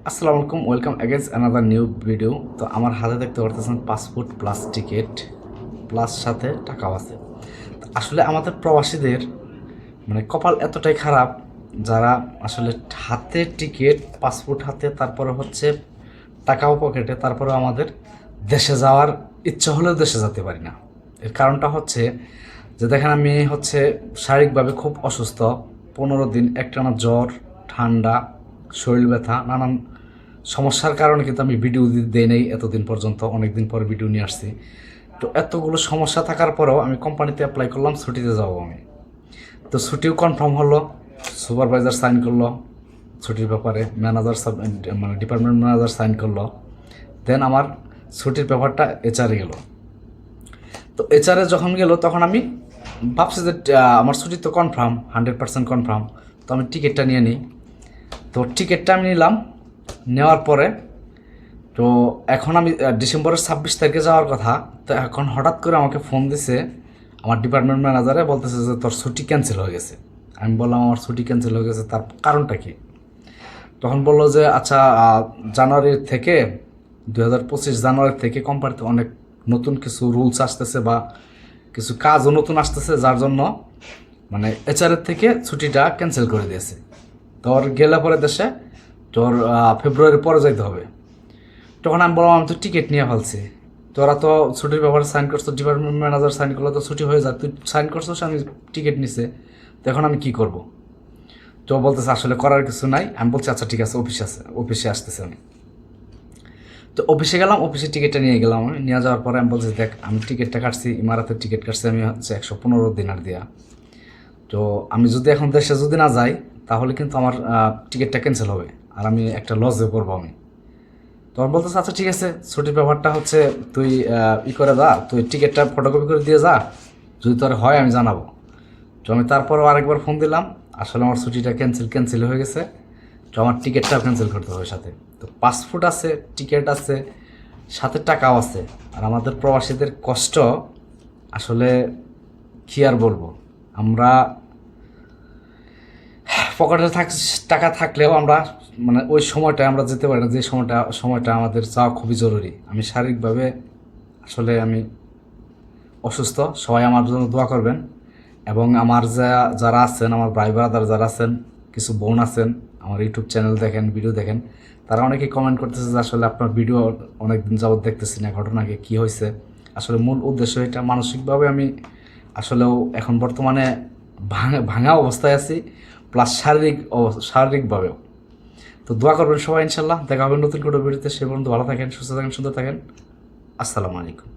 আসসালামু আলাইকুম, welcome against another new video. তো আমার হাতে দেখতে পারতেছেন পাসপোর্ট প্লাস টিকিট প্লাস সাথে টাকাও আছে। আসলে আমাদের প্রবাসীদের কপাল এতটাই খারাপ, যারা আসলে হাতে টিকিট, পাসপোর্ট হাতে, তারপরে হচ্ছে টাকাও পকেটে, তারপরে আমাদের দেশে যাওয়ার ইচ্ছা হলেও দেশে যেতে পারি না। এর কারণটা হচ্ছে যে দেখেন, আমি হচ্ছে শারীরিকভাবে খুব অসুস্থ। 15 দিন একটানা জ্বর, ঠান্ডা, শরীর ব্যথা, নানান সমস্যার কারণে কিন্তু আমি ভিডিও দিই নেই এতদিন পর্যন্ত। অনেক দিন পর ভিডিও নিয়ে আসছি। তো এতগুলো সমস্যা থাকার পরেও আমি কোম্পানিতে অ্যাপ্লাই করলাম, ছুটিতে যাবো আমি। তো ছুটিও কনফার্ম হলো, সুপারভাইজার সাইন করলো ছুটির ব্যাপারে, ম্যানেজার ডিপার্টমেন্ট ম্যানেজার সাইন করলো। দেন আমার ছুটির ব্যাপারটা এইচআরে গেল। তো এইচআরে যখন গেল তখন আমি ভাবছি যে আমার ছুটি তো কনফার্ম, 100% কনফার্ম। তো আমি টিকিটটা নিয়ে নিই। তো টিকিটটা আমি নিলাম, নেওয়ার পরে তো এখন আমি ডিসেম্বরের 26 তারিখে যাওয়ার কথা। তো এখন হঠাৎ করে আমাকে ফোন দিছে আমার ডিপার্টমেন্ট ম্যানেজারে, বলতেছে যে তোর ছুটি ক্যান্সেল হয়ে গেছে। আমি বললাম আমার ছুটি ক্যান্সেল হয়ে গেছে, তার কারণটা কি? তখন বললো যে আচ্ছা, জানুয়ারির থেকে 2025 জানুয়ারি থেকে কোম্পানিতে অনেক নতুন কিছু রুলস আসতেছে বা কিছু কাজও নতুন আসতেছে, যার জন্য এইচআরের থেকে ছুটিটা ক্যান্সেল করে দিয়েছে। তোর গেলে পরে দেশে তোর ফেব্রুয়ারির পরে যাইতে হবে। তখন আমি বললাম আমি তো টিকিট নিয়ে ফেলছি, তোরা তো ছুটির ব্যাপারে সাইন করছো, ডিপার্টমেন্ট ম্যানেজার সাইন করলে তো ছুটি হয়ে যায়, তুই সাইন করছিস, আমি টিকিট নিছে, তো এখন আমি কী করব? তো বলতেছে আসলে করার কিছু নাই। আমি বলছি আচ্ছা ঠিক আছে, অফিসে আসতেছে আমি। তো অফিসে গেলাম, অফিসে টিকিটটা নিয়ে গেলাম। আমি নিয়ে যাওয়ার পরে আমি বলছি দেখ, আমি টিকিটটা কাটছি, ইমারাতের টিকিট কাটছি আমি হচ্ছে 115 দিনার দিয়া। তো আমি যদি এখন দেশে যদি না যাই তাহলে কিন্তু আমার টিকিটটা ক্যান্সেল হবে, আর আমি একটা লসে পড়বো আমি। তখন বলতেছে আচ্ছা ঠিক আছে, ছুটির ব্যাপারটা হচ্ছে তুই করে যা, তুই টিকিটটা ফটোকপি করে দিয়ে যা, যদি তোর হয় আমি জানাবো। তো আমি তারপরও আরেকবার ফোন দিলাম, আসলে আমার ছুটিটা ক্যান্সেল হয়ে গেছে। তো আমার টিকিটটাও ক্যান্সেল করতে হবে সাথে। তো পাসপোর্ট আছে, টিকিট আছে, সাথে টাকাও আছে। আর আমাদের প্রবাসীদের কষ্ট আসলে কী আর বলবো। আমরা পকেটে টাকা থাকলেও আমরা ওই সময়টায় আমরা যেতে পারি না, যে সময়টা আমাদের যাওয়া খুবই জরুরি। আমি শারীরিকভাবে আসলে আমি অসুস্থ। সবাই আমার জন্য দোয়া করবেন। এবং আমার যারা আছেন, আমার ভাই ব্রাদার যারা আছেন, কিছু বোন আছেন, আমার ইউটিউব চ্যানেল দেখেন, ভিডিও দেখেন, তারা অনেকেই কমেন্ট করতেছে যে আসলে আপনার ভিডিও অনেক দিন যাবত দেখতেছি না, ঘটনাকে কী হয়েছে। আসলে মূল উদ্দেশ্য এটা, মানসিকভাবে আমি আসলেও এখন বর্তমানে ভাঙা অবস্থায় আছি, প্লাস শারীরিকভাবেও। তো দোয়া করবেন সবাই, ইনশাল্লাহ দেখা হবে নতুন কোনো ভিডিওতে। সে পর্যন্ত ভালো থাকেন, সুস্থ থাকেন, সুন্দর থাকেন। আসসালামু আলাইকুম।